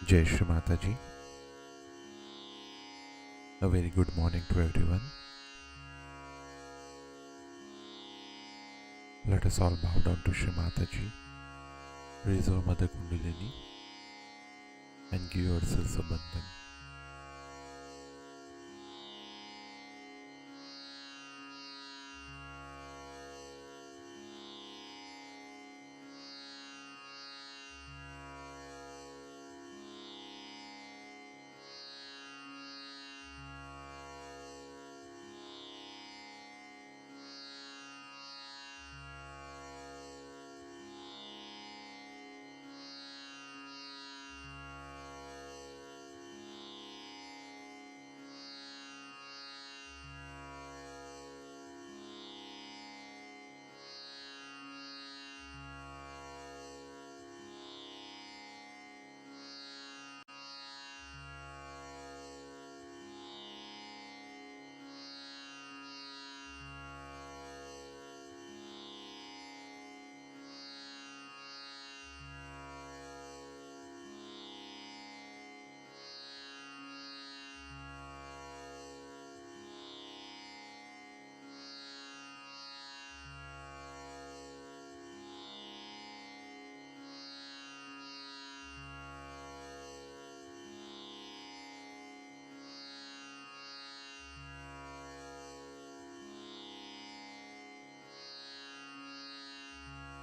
Jai Shri Mataji. A very good morning to everyone. Let us all bow down to Shri Mataji, raise our Mother Kundalini and give ourselves a bandhan.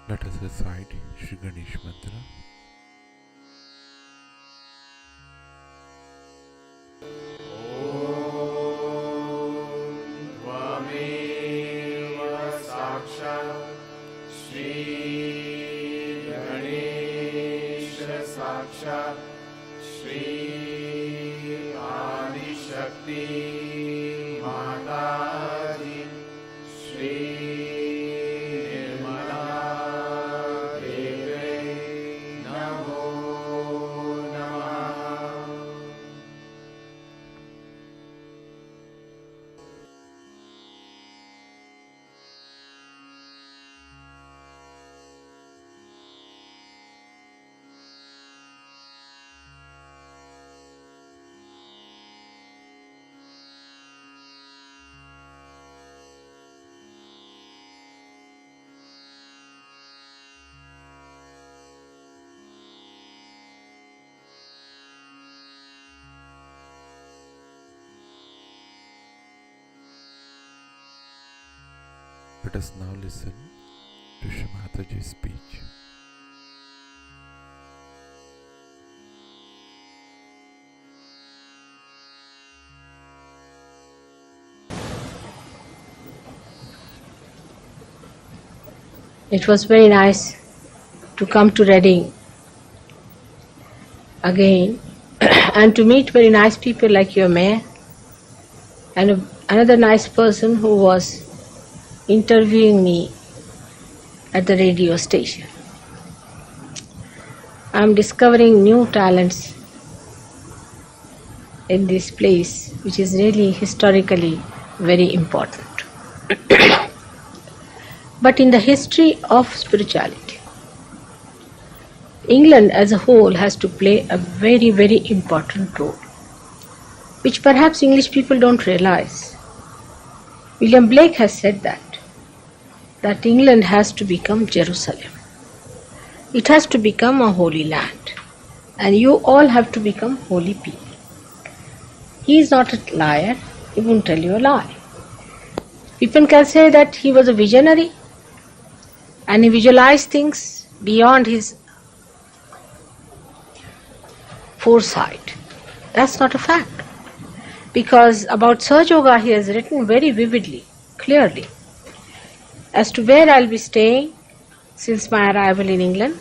Let us recite Shri Ganesh Mantra. Sakshat Shri Adi Shakti Mataji Shri Nirmala Deve Namo Namah. Let us now listen to Shri Mataji's speech. It was very nice to come to Reading again and to meet very nice people like your mayor and another nice person who was interviewing me at the radio station. I am discovering new talents in this place, which is really historically very important. But in the history of spirituality, England as a whole has to play a very, very important role, which perhaps English people don't realize. William Blake has said that England has to become Jerusalem. It has to become a holy land, and you all have to become holy people. He is not a liar, he won't tell you a lie. People can say that he was a visionary and he visualized things beyond his foresight. That's not a fact. Because about Sahaja Yoga he has written very vividly, clearly, as to where I'll be staying since my arrival in England,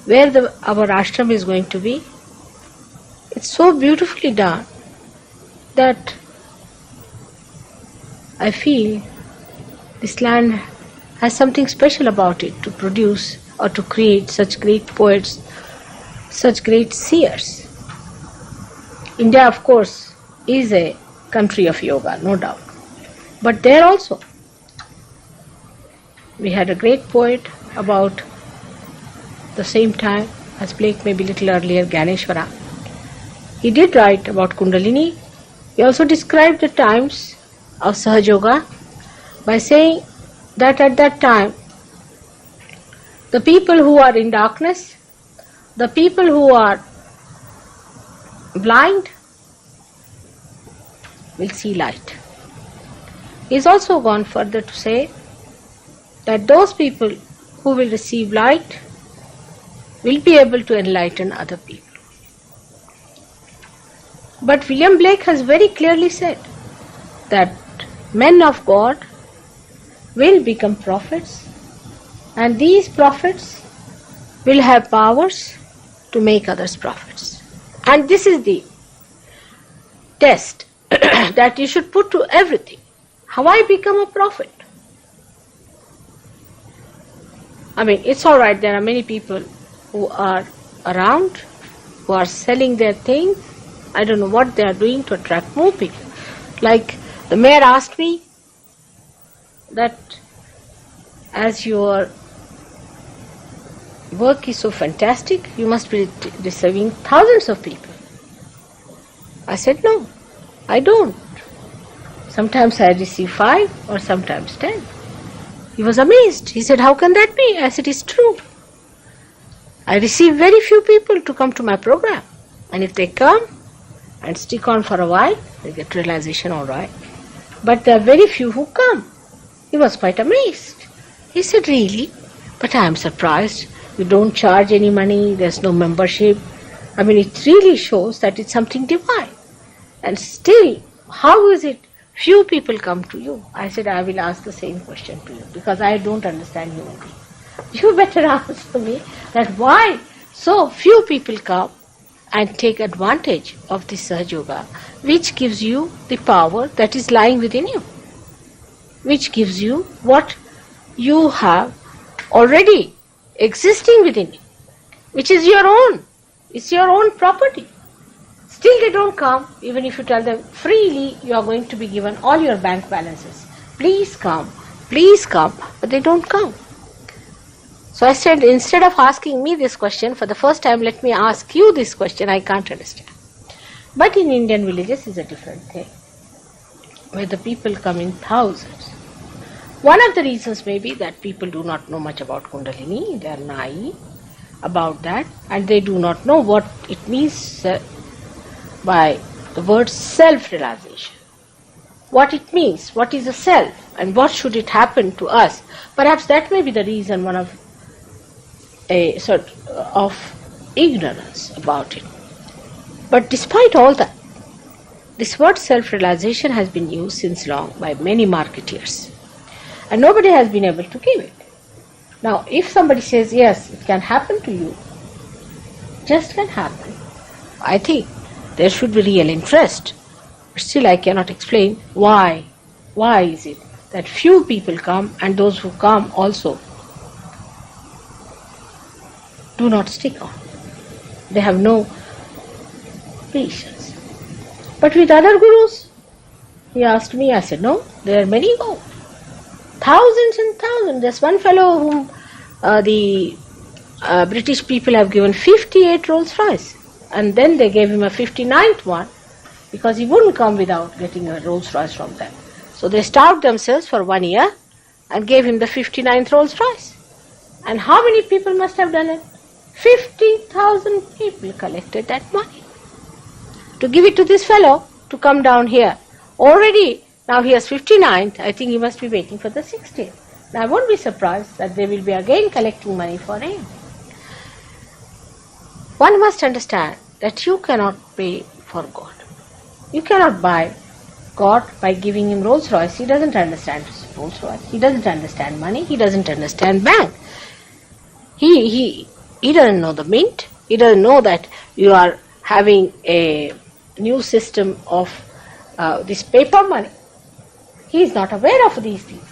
where our ashram is going to be. It's so beautifully done that I feel this land has something special about it to produce or to create such great poets, such great seers. India, of course, is a country of yoga, no doubt. But there also, we had a great poet about the same time as Blake, maybe little earlier, Ganeshwara. he did write about Kundalini. He also described the times of Sahaja Yoga by saying that at that time, the people who are in darkness, the people who are blind, will see light. He has also gone further to say that those people who will receive light will be able to enlighten other people. But William Blake has very clearly said that men of God will become prophets, and these prophets will have powers to make others prophets. And this is the test that you should put to everything. How I become a prophet? I mean, it's all right, there are many people who are around, who are selling their things. I don't know what they are doing to attract more people. Like the mayor asked me that as your work is so fantastic, you must be receiving thousands of people. I said, no, I don't. Sometimes I receive 5 or sometimes 10. He was amazed. He said, how can that be? I said, it's true. I receive very few people to come to my program. And if they come and stick on for a while, they get realization, all right. But there are very few who come. He was quite amazed. He said, really? But I am surprised. You don't charge any money, there's no membership. I mean, it really shows that it's something divine. And still, how is it few people come to you? I said, I will ask the same question to you because I don't understand human beings. You better answer me that why so few people come and take advantage of this Sahaja Yoga, which gives you the power that is lying within you, which gives you what you have already existing within you, which is your own. It's your own property. Still they don't come, even if you tell them freely you are going to be given all your bank balances. Please come, but they don't come. So I said, instead of asking me this question, for the first time let me ask you this question, I can't understand. But in Indian villages is a different thing, where the people come in thousands. One of the reasons may be that people do not know much about Kundalini, they are naive about that, and they do not know what it means by the word self-realization. What it means, what is a self, and what should it happen to us. Perhaps that may be the reason, one of a sort of ignorance about it. But despite all that, this word self-realization has been used since long by many marketeers, and nobody has been able to give it. Now, if somebody says, yes, it can happen to you, just can happen, I think there should be real interest. But still I cannot explain why. Why is it that few people come and those who come also do not stick on? They have no patience. But with other gurus, he asked me, I said, no, there are many go. Thousands and thousands. There's one fellow whom the British people have given 58 Rolls Royce, and then they gave him a 59th one because he wouldn't come without getting a Rolls Royce from them. So they starved themselves for 1 year and gave him the 59th Rolls Royce. And how many people must have done it? 50,000 people collected that money to give it to this fellow to come down here. Already, now he has 59th, I think he must be waiting for the 60th. Now I won't be surprised that they will be again collecting money for him. One must understand that you cannot pay for God. You cannot buy God by giving him Rolls Royce. He doesn't understand Rolls Royce. He doesn't understand money. He doesn't understand bank. He doesn't know the mint. He doesn't know that you are having a new system of this paper money. He is not aware of these things.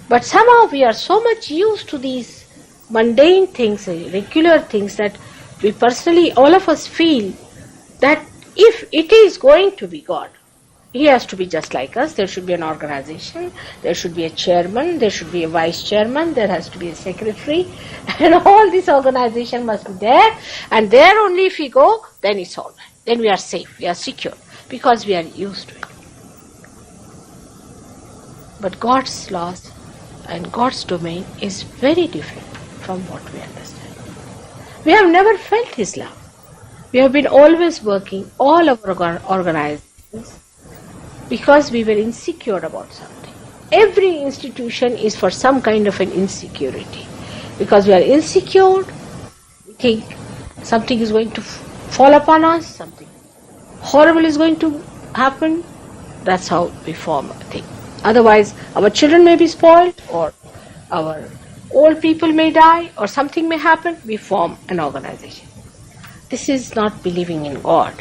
But somehow we are so much used to these mundane things, regular things, that we personally, all of us feel that if it is going to be God, he has to be just like us. There should be an organization, there should be a chairman, there should be a vice chairman, there has to be a secretary, and all this organization must be there, and there only if we go, then it's all right. then we are safe, we are secure, because we are used to it. But God's laws and God's domain is very different from what we understand. We have never felt His love. We have been always working all our organizations because we were insecure about something. Every institution is for some kind of an insecurity. Because we are insecure, we think something is going to fall upon us, something horrible is going to happen. That's how we form a thing. Otherwise, our children may be spoiled, or our old people may die, or something may happen. We form an organization. This is not believing in God.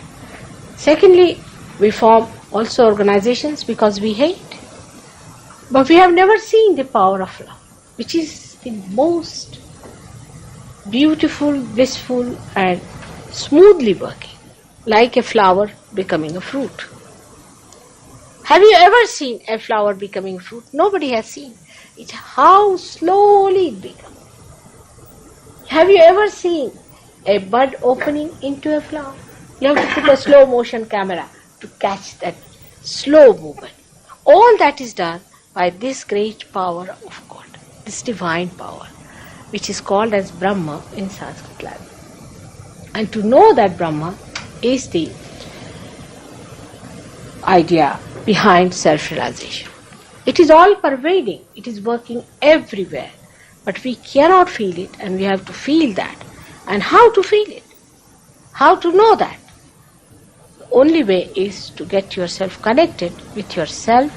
Secondly, we form also organizations because we hate. But we have never seen the power of love, which is the most beautiful, blissful, and smoothly working, like a flower becoming a fruit. Have you ever seen a flower becoming fruit? Nobody has seen it. How slowly it becomes. Have you ever seen a bud opening into a flower? You have to put a slow motion camera to catch that slow movement. All that is done by this great power of God, this divine power, which is called as Brahma in Sanskrit language. And to know that Brahma is the idea behind self-realization. It is all pervading, it is working everywhere, but we cannot feel it, and we have to feel that. And how to feel it? How to know that? The only way is to get yourself connected with yourself,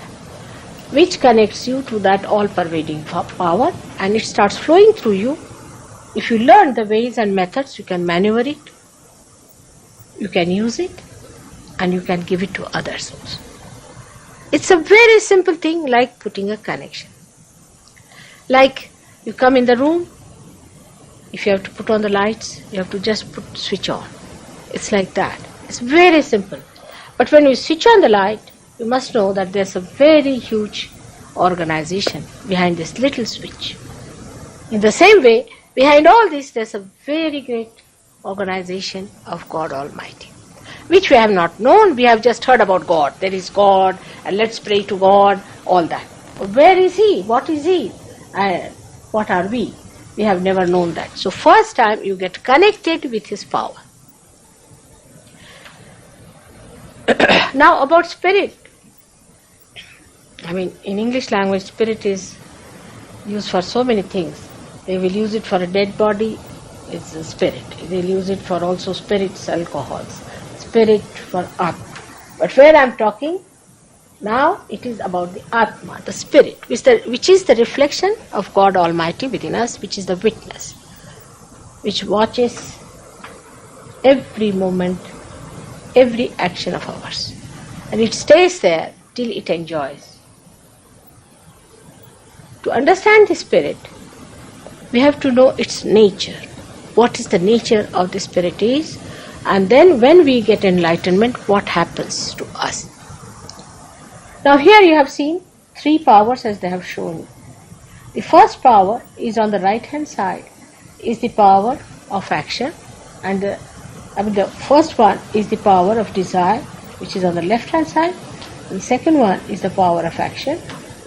which connects you to that all-pervading power, and it starts flowing through you. If you learn the ways and methods, you can maneuver it, you can use it, and you can give it to others also. It's a very simple thing, like putting a connection. Like you come in the room, if you have to put on the lights, you have to just switch on. It's like that. It's very simple. But when you switch on the light, you must know that there's a very huge organization behind this little switch. In the same way, behind all this, there's a very great organization of God Almighty, which we have not known. We have just heard about God. There is God, and let's pray to God, all that. But where is He? What is He? And what are we? We have never known that. So first time you get connected with His power. Now about spirit. In English language, spirit is used for so many things. They will use it for a dead body, it's a spirit. They'll use it for also spirits, alcohols. Spirit for Atma. But where I am talking, now it is about the Atma, the spirit, which is the reflection of God Almighty within us, which is the witness, which watches every moment, every action of ours. And it stays there till it enjoys. To understand the spirit, we have to know its nature. What is the nature of the spirit is, and then when we get enlightenment, what happens to us. Now here you have seen three powers as they have shown you. The first power is on the right hand side, is the power of action, and the first one is the power of desire, which is on the left hand side. The second one is the power of action,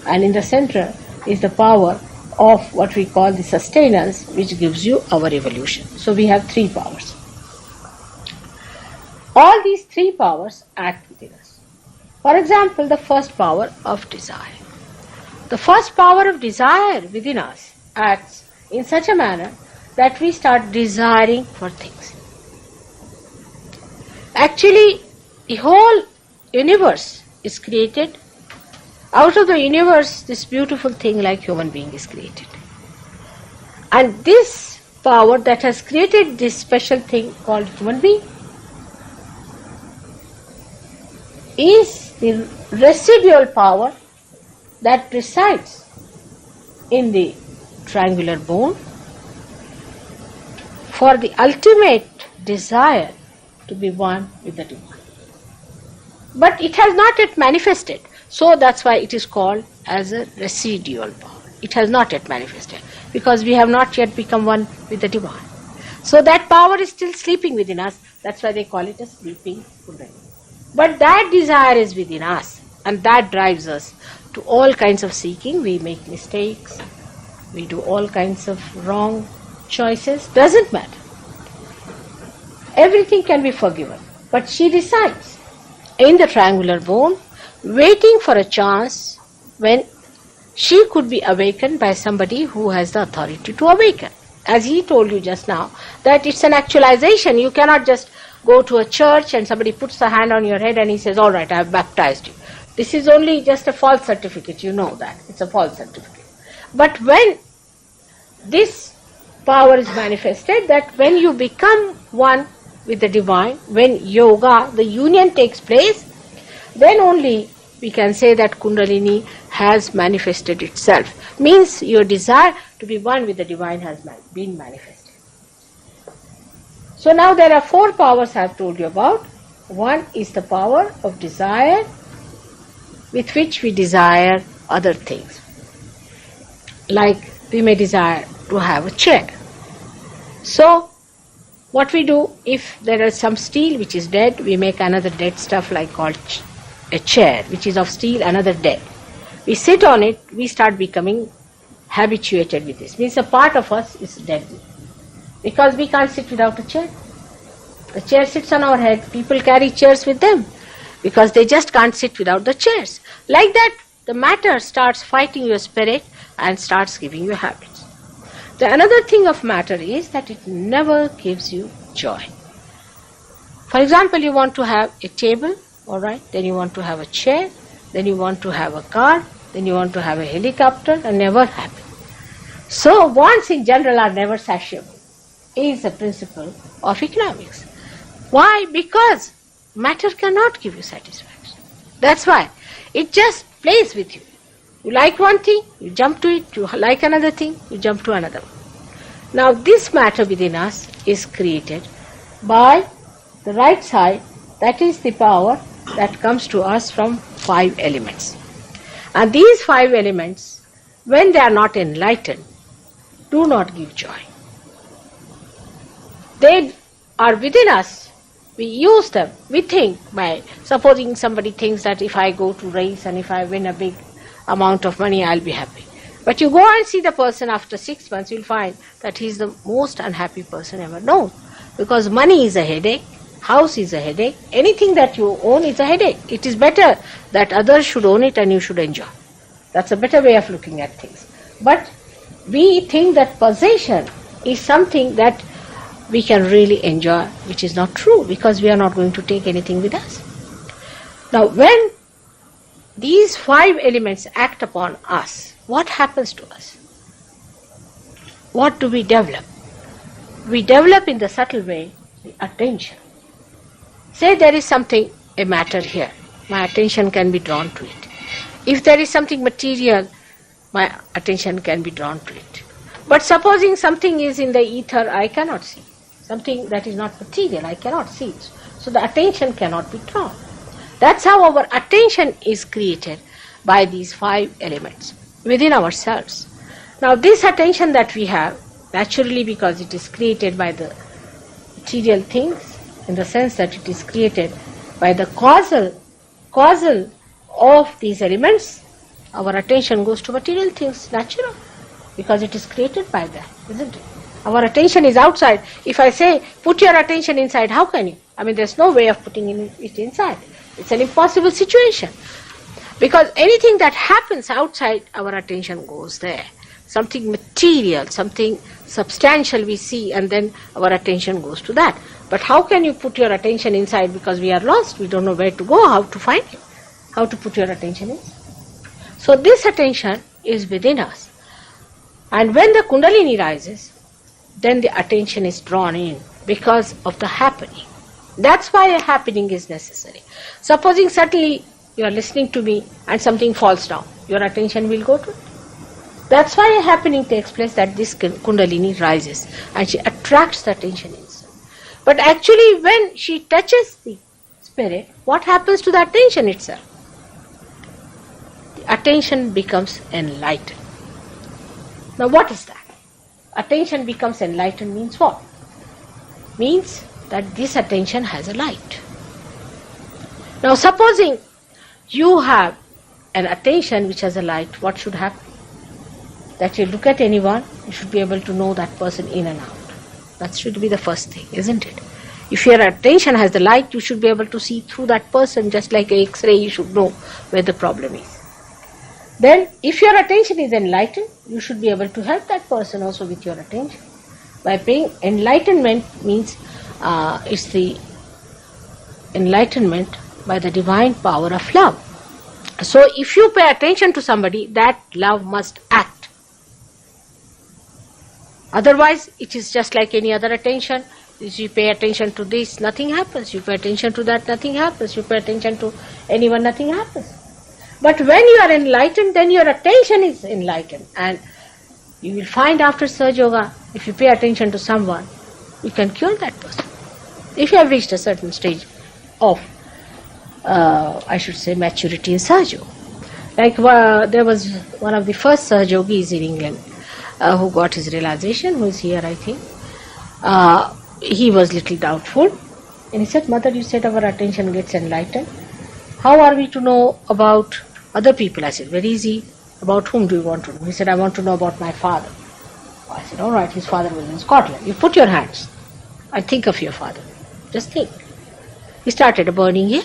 and in the center is the power of what we call the sustenance, which gives you our evolution. So we have three powers. All these three powers act within us. For example, the first power of desire. The first power of desire within us acts in such a manner that we start desiring for things. Actually, the whole universe is created. Out of the universe, this beautiful thing like human being is created. And this power that has created this special thing called human being is the residual power that resides in the triangular bone for the ultimate desire to be one with the divine. But it has not yet manifested. So that's why it is called as a residual power. It has not yet manifested because we have not yet become one with the divine. So that power is still sleeping within us. That's why they call it a sleeping Kundalini. But that desire is within us, and that drives us to all kinds of seeking. We make mistakes, we do all kinds of wrong choices. Doesn't matter. Everything can be forgiven. But she resides in the triangular bone, waiting for a chance when she could be awakened by somebody who has the authority to awaken. As he told you just now, that it's an actualization. You cannot just go to a church and somebody puts a hand on your head and he says, all right, I have baptized you. This is only just a false certificate. You know that. It's a false certificate. But when this power is manifested, that when you become one with the divine, when yoga, the union takes place, then only we can say that Kundalini has manifested itself. Means your desire to be one with the divine has been manifested. So now there are 4 powers I have told you about. One is the power of desire, with which we desire other things. Like we may desire to have a chair. So what we do, if there is some steel which is dead, we make another dead stuff like called a chair, which is of steel, another dead. We sit on it, we start becoming habituated with this. Means a part of us is dead. Because we can't sit without a chair. The chair sits on our head. People carry chairs with them because they just can't sit without the chairs. Like that, the matter starts fighting your spirit and starts giving you habits. The another thing of matter is that it never gives you joy. For example, you want to have a table, all right, then you want to have a chair, then you want to have a car, then you want to have a helicopter, and never happy. So wants in general are never satiable, is the principle of economics. Why? Because matter cannot give you satisfaction. That's why it just plays with you. You like one thing, you jump to it. You like another thing, you jump to another one. Now this matter within us is created by the right side. That is the power that comes to us from 5 elements. And these 5 elements, when they are not enlightened, do not give joy. They are within us. We use them. We think by, supposing somebody thinks that if I go to race and if I win a big amount of money, I'll be happy. But you go and see the person after 6 months, you'll find that he's the most unhappy person ever known. Because money is a headache, house is a headache, anything that you own is a headache. It is better that others should own it and you should enjoy. That's a better way of looking at things. But we think that possession is something that we can really enjoy, which is not true, because we are not going to take anything with us. Now, when these 5 elements act upon us, what happens to us? What do we develop? We develop in the subtle way the attention. Say there is something, a matter here, my attention can be drawn to it. If there is something material, my attention can be drawn to it. But supposing something is in the ether, I cannot see. Something that is not material, I cannot see it. So the attention cannot be drawn. That's how our attention is created, by these 5 elements within ourselves. Now this attention that we have, naturally because it is created by the material things, in the sense that it is created by the causal of these elements, our attention goes to material things, natural, because it is created by that, isn't it? Our attention is outside. If I say, put your attention inside, how can you? I mean, there's no way of putting it inside. It's an impossible situation. Because anything that happens outside, our attention goes there. Something material, something substantial we see, and then our attention goes to that. But how can you put your attention inside? Because we are lost. We don't know where to go, how to find it, how to put your attention in. So this attention is within us. And when the Kundalini rises, then the attention is drawn in because of the happening. That's why a happening is necessary. Supposing suddenly you are listening to me and something falls down, your attention will go to it. That's why a happening takes place, that this Kundalini rises and she attracts the attention inside. But actually when she touches the spirit, what happens to the attention itself? The attention becomes enlightened. Now what is that? Attention becomes enlightened means what? means that this attention has a light. Now supposing you have an attention which has a light, what should happen? That you look at anyone, you should be able to know that person in and out. That should be the first thing, isn't it? If your attention has the light, you should be able to see through that person, just like an X-ray, you should know where the problem is. Then, if your attention is enlightened, you should be able to help that person also with your attention. By paying enlightenment means it's the enlightenment by the divine power of love. So, if you pay attention to somebody, that love must act. Otherwise, it is just like any other attention. If you pay attention to this, nothing happens. You pay attention to that, nothing happens. You pay attention to anyone, nothing happens. But when you are enlightened, then your attention is enlightened. And you will find after Sahaja Yoga, if you pay attention to someone, you can cure that person. If you have reached a certain stage of, maturity in Sahaja Yoga. Like there was one of the first Sahaja Yogis in England who got his realization, who is here, I think. He was little doubtful. And he said, Mother, you said our attention gets enlightened. How are we to know about other people? I said, very easy. About whom do you want to know? He said, I want to know about my father. I said, all right, his father was in Scotland. You put your hands and think of your father. Just think. He started burning here.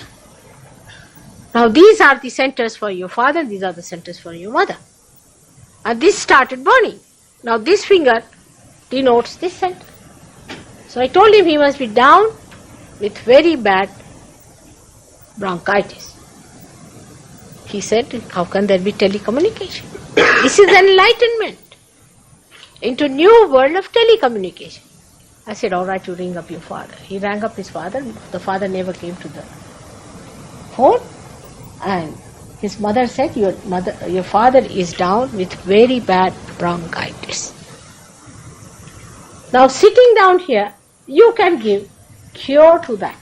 Now these are the centers for your father, these are the centers for your mother. And this started burning. Now this finger denotes this center. So I told him he must be down with very bad bronchitis. He said, how can there be telecommunication? This is enlightenment into new world of telecommunication. I said, all right, you ring up your father. He rang up his father. The father never came to the phone. And his mother said, your father is down with very bad bronchitis. Now sitting down here, you can give cure to that.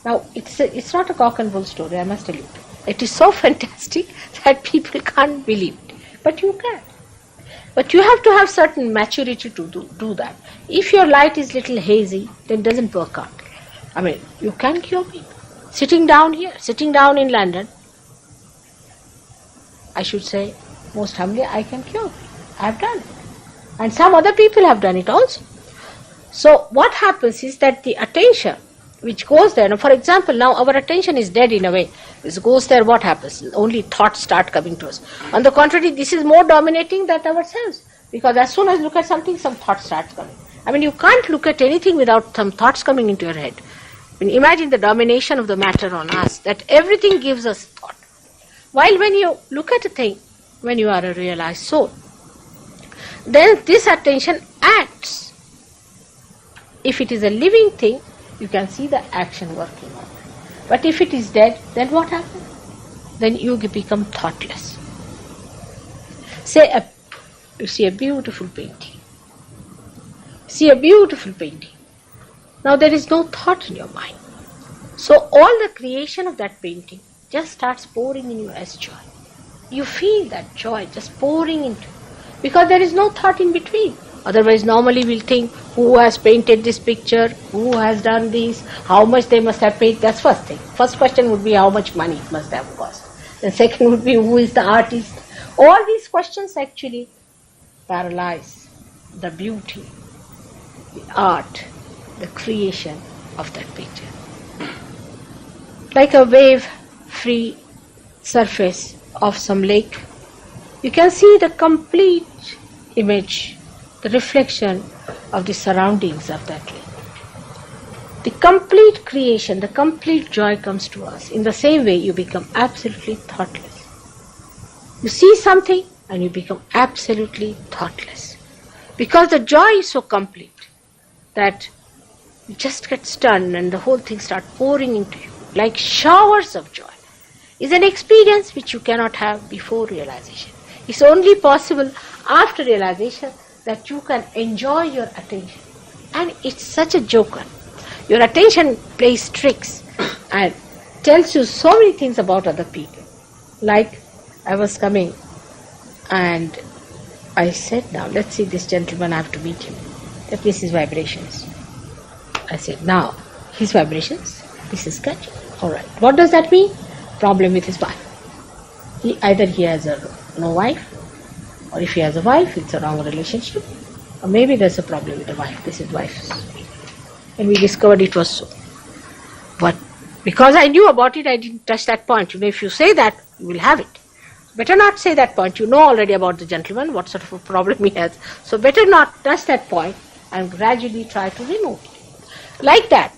Now it's not a cock and bull story, I must tell you. It is so fantastic that people can't believe it. But you can. But you have to have certain maturity to do that. If your light is little hazy, then it doesn't work out. I mean, you can cure people. Sitting down here, sitting down in London, I should say, most humbly, I can cure people. I have done it. And some other people have done it also. So what happens is that the attention which goes there, now for example, now our attention is dead in a way. This goes there, what happens? Only thoughts start coming to us. On the contrary, this is more dominating than ourselves. Because as soon as you look at something, some thought starts coming. I mean, you can't look at anything without some thoughts coming into your head. I mean, imagine the domination of the matter on us, that everything gives us thought. While when you look at a thing, when you are a realized soul, then this attention acts. If it is a living thing, you can see the action working on it. But if it is dead, then what happens? Then you become thoughtless. Say, you see a beautiful painting. See a beautiful painting. Now there is no thought in your mind. So all the creation of that painting just starts pouring in you as joy. You feel that joy just pouring into you. Because there is no thought in between. Otherwise, normally we'll think, who has painted this picture, who has done this, how much they must have paid. That's first thing. First question would be how much money it must have cost. The second would be who is the artist. All these questions actually paralyze the beauty, the art, the creation of that picture. Like a wave-free surface of some lake, you can see the complete image, the reflection of the surroundings of that lake. The complete creation, the complete joy comes to us. In the same way, you become absolutely thoughtless. You see something and you become absolutely thoughtless. Because the joy is so complete that you just get stunned and the whole thing starts pouring into you like showers of joy. It's an experience which you cannot have before realization. It's only possible after realization that you can enjoy your attention. And it's such a joker. Your attention plays tricks and tells you so many things about other people. Like I was coming and I said, now let's see this gentleman, I have to meet him. Let me see his vibrations. I said, now, his vibrations, this is catching. Alright, what does that mean? Problem with his wife. Either he has no wife, or if he has a wife, it's a wrong relationship, or maybe there's a problem with the wife. This is wife's. And we discovered it was so. But because I knew about it, I didn't touch that point. If you say that, you will have it. Better not say that point. You know already about the gentleman, what sort of a problem he has. So better not touch that point and gradually try to remove it. Like that,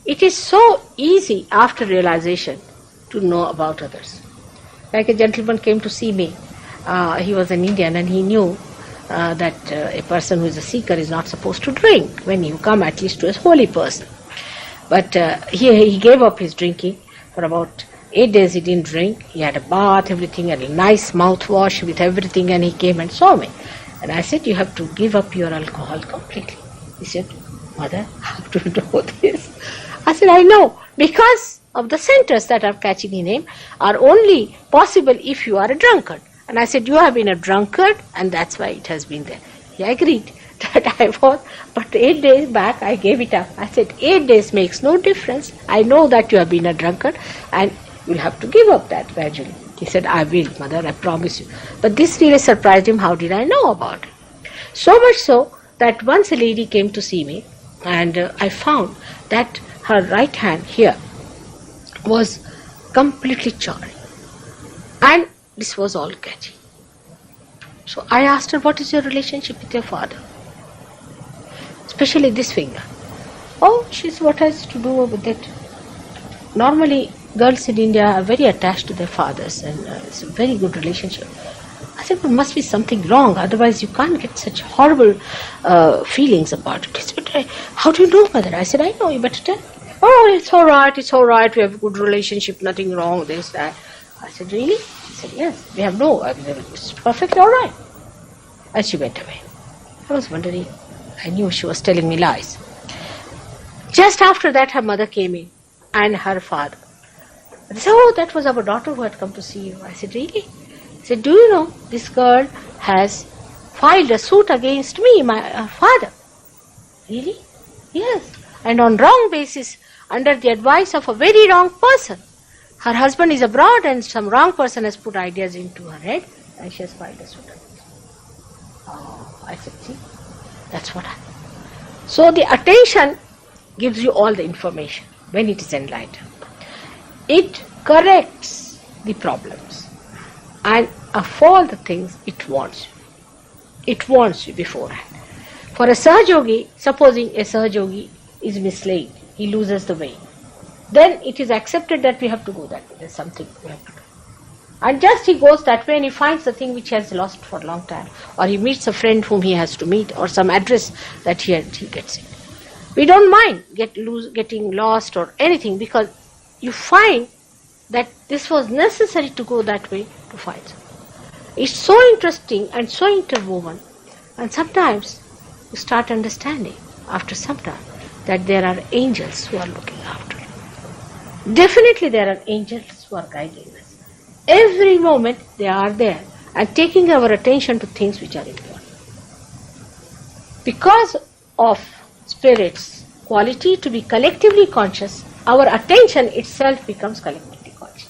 it is so easy after realization to know about others. Like a gentleman came to see me. He was an Indian and he knew that a person who is a seeker is not supposed to drink when you come at least to a holy person. But he gave up his drinking. For about 8 days he didn't drink. He had a bath, everything, and a nice mouthwash with everything, and he came and saw me. And I said, you have to give up your alcohol completely. He said, Mother, how do you know this? I said, I know, because of the centers that are catching in him are only possible if you are a drunkard. And I said, you have been a drunkard, and that's why it has been there. He agreed that I was, but 8 days back I gave it up. I said, 8 days makes no difference. I know that you have been a drunkard, and you'll have to give up that gradually. He said, I will, Mother, I promise you. But this really surprised him. How did I know about it? So much so that once a lady came to see me, and I found that her right hand here was completely charred. And this was all catching. So I asked her, what is your relationship with your father? Especially this finger. Oh, she said, what has to do with it? Normally, girls in India are very attached to their fathers, and it's a very good relationship. I said, there must be something wrong, otherwise you can't get such horrible feelings about it. He said, how do you know, Mother? I said, I know, you better tell. Oh, it's all right, we have a good relationship, nothing wrong, this, that. I said, really? She said, yes, we have it's perfectly all right. And she went away. I was wondering, I knew she was telling me lies. Just after that, her mother came in, and her father. They said, oh, that was our daughter who had come to see you. I said, really? He said, do you know, this girl has filed a suit against me, my father. Really? Yes. And on wrong basis, under the advice of a very wrong person. Her husband is abroad and some wrong person has put ideas into her head and she has filed a suit against me. Oh, I said, see, that's what happened. So the attention gives you all the information when it is enlightened. It corrects the problems, and of all the things it warns you. It warns you beforehand. For a Sahajogi, supposing a Sahajogi is misled, he loses the way, then it is accepted that we have to go that way. There's something we have to do. And just he goes that way and he finds the thing which he has lost for a long time, or he meets a friend whom he has to meet, or some address that he gets it. We don't mind getting lost or anything, because you find that this was necessary to go that way to find something. It's so interesting and so interwoven, and sometimes you start understanding after some time that there are angels who are looking after you. Definitely there are angels who are guiding us. Every moment they are there and taking our attention to things which are important. Because of spirit's quality to be collectively conscious, our attention itself becomes collectively conscious.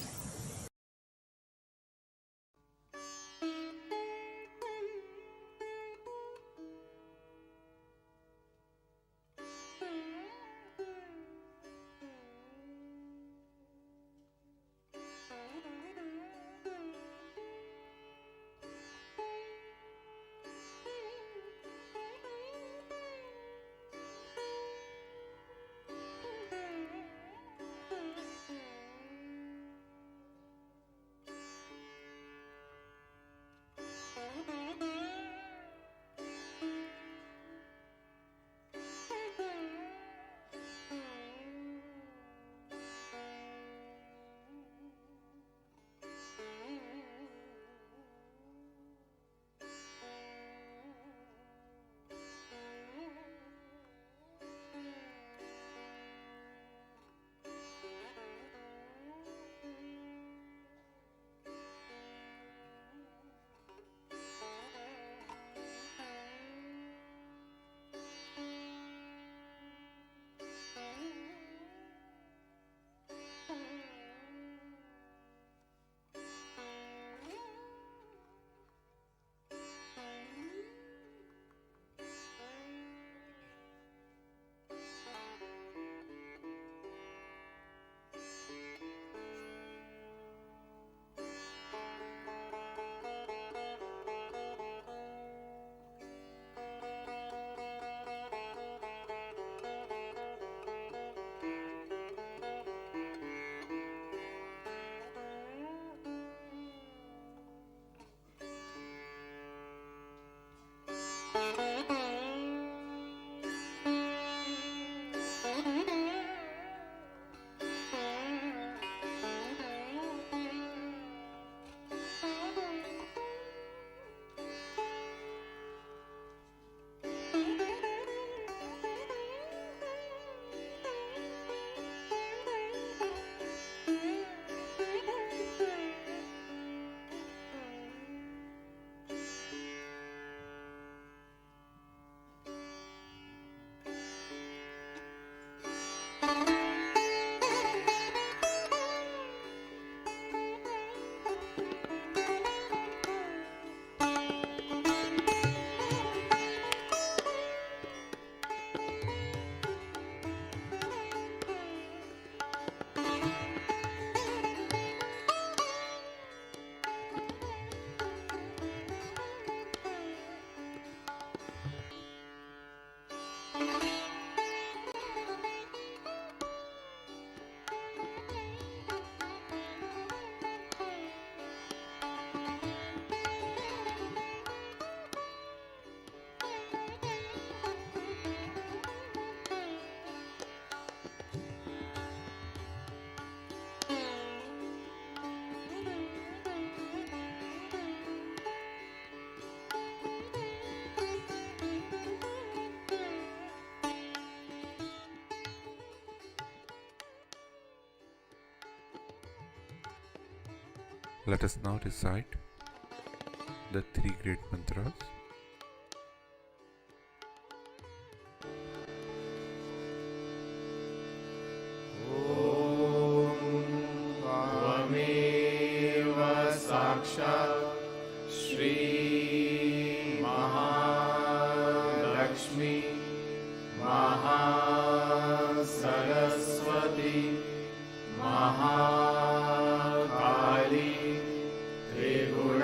Let us now recite the three great mantras. त्वमेव साक्षात् श्री महालक्ष्मी महासरस्वती महाकाली त्रिगुणात्मिका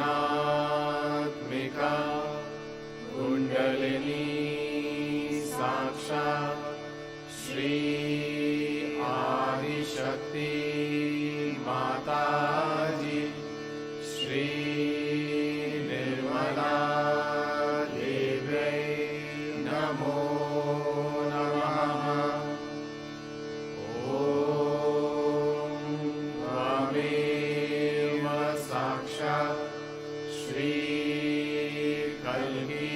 कुण्डलिनी साक्षात् श्री आदिशक्ति माताजी श्री निर्मला देव्यै नमो नमः। ॐ त्वमेव साक्षात् श्री कल्की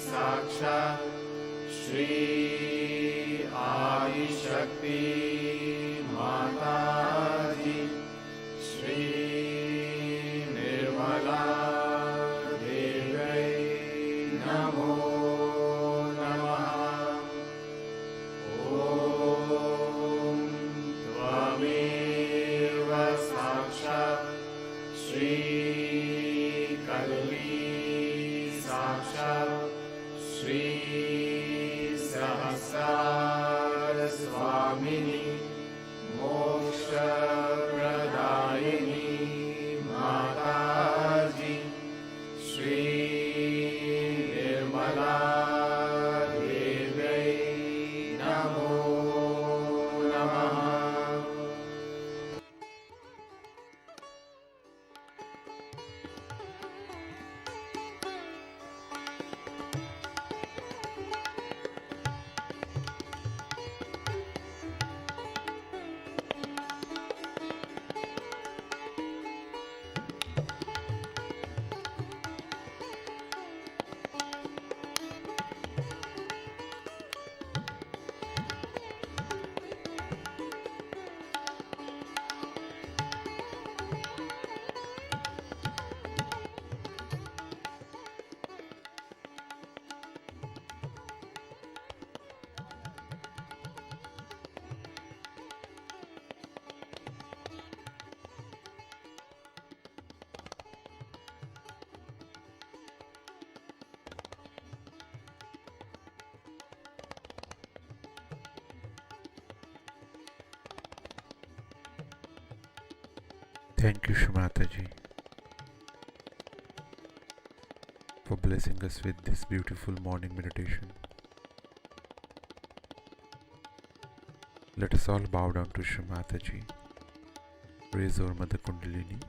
साक्षात् श्री आदिशक्ति माताजी श्री निर्मला देव्यै नमो नमः। ॐ त्वमेव साक्षात् श्री कल्की साक्षात् श्री सहस्रार स्वामिनी मोक्षप्रदायिनी माताजी श्री निर्मला देव्यै नमो नमः। Thank you, Shrimataji, for blessing us with this beautiful morning meditation. Let us all bow down to Shrimataji, raise our Mother Kundalini,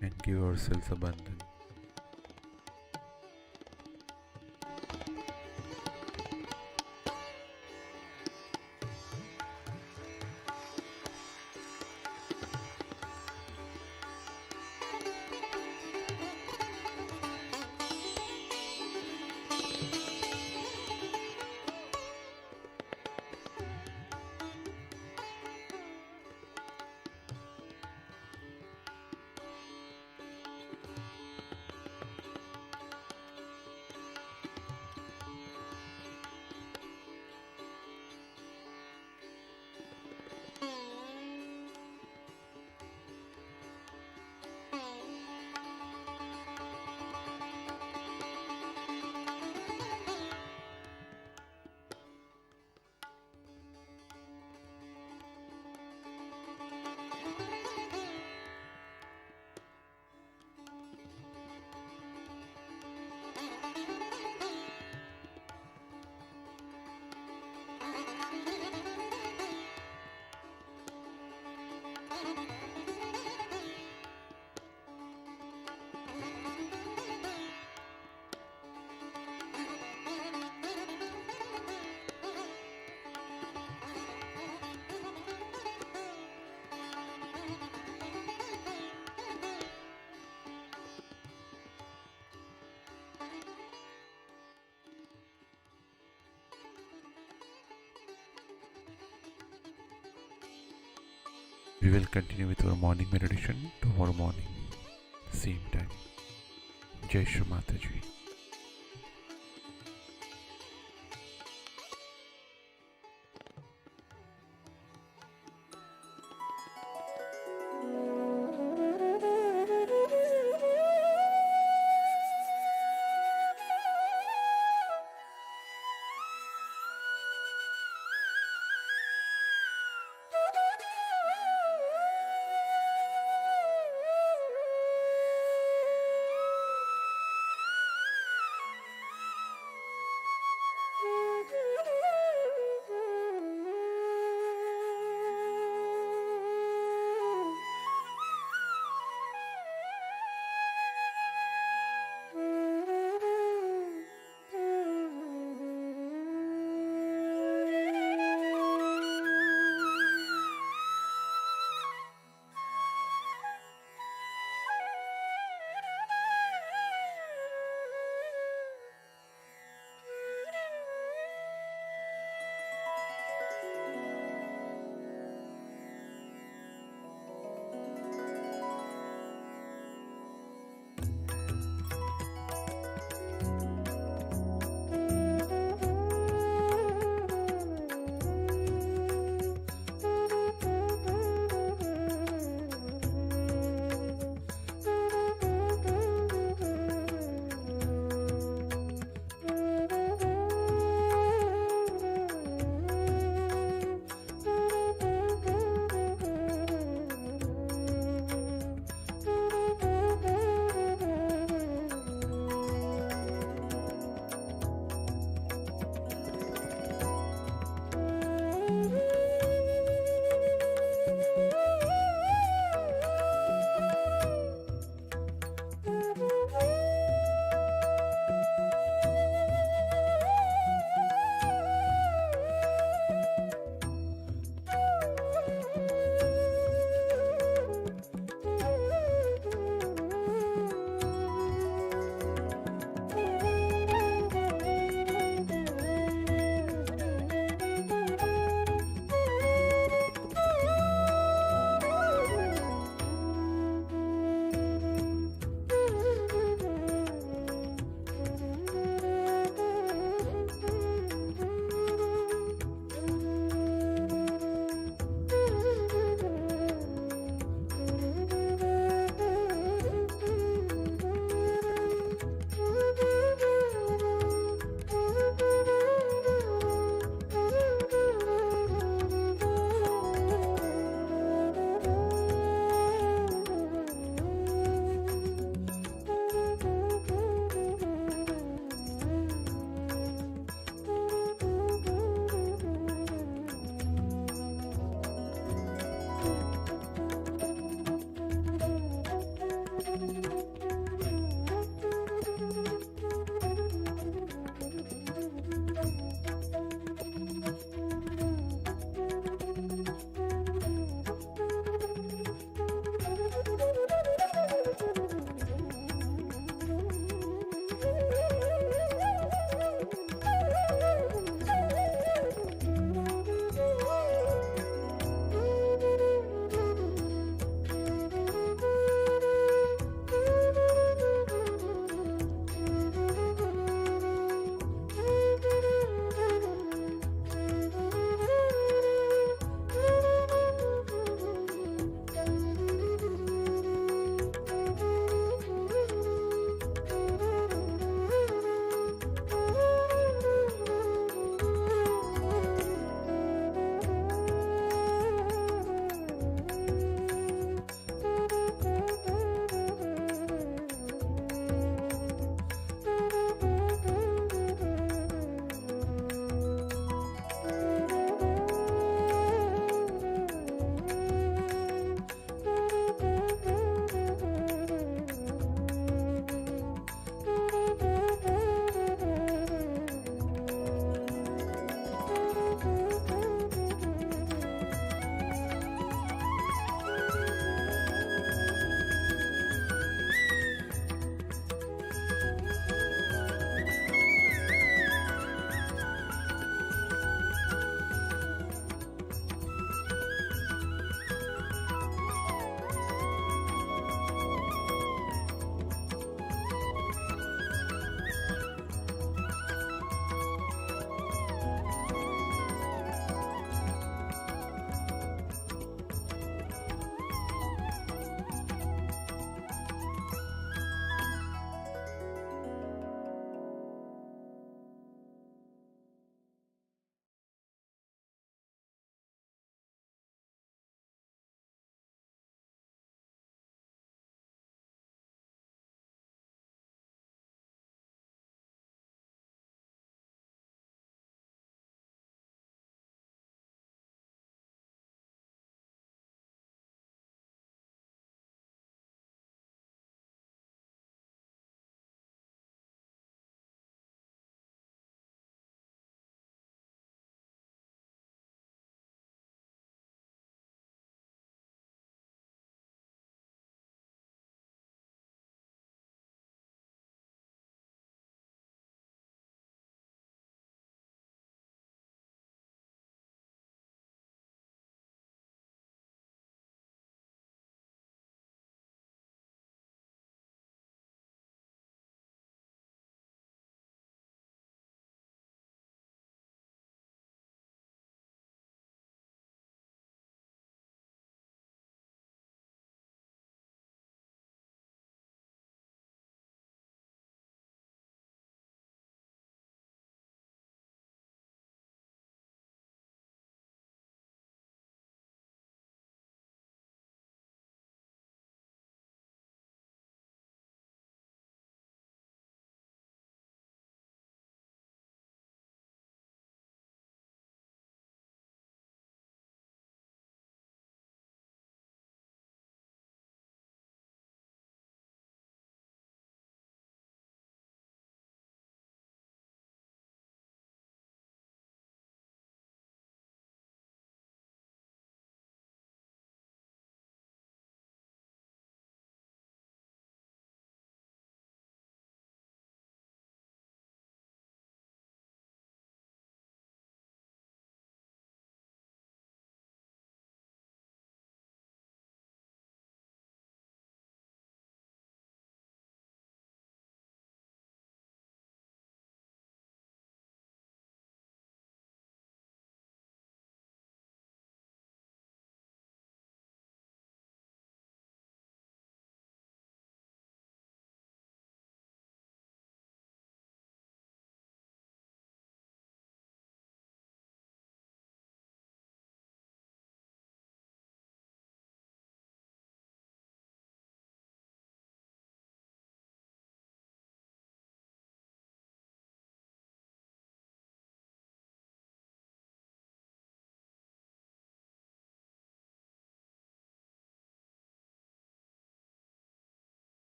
and give ourselves a bandhan. We will continue with our morning meditation tomorrow morning, same time. Jai Shri Mataji.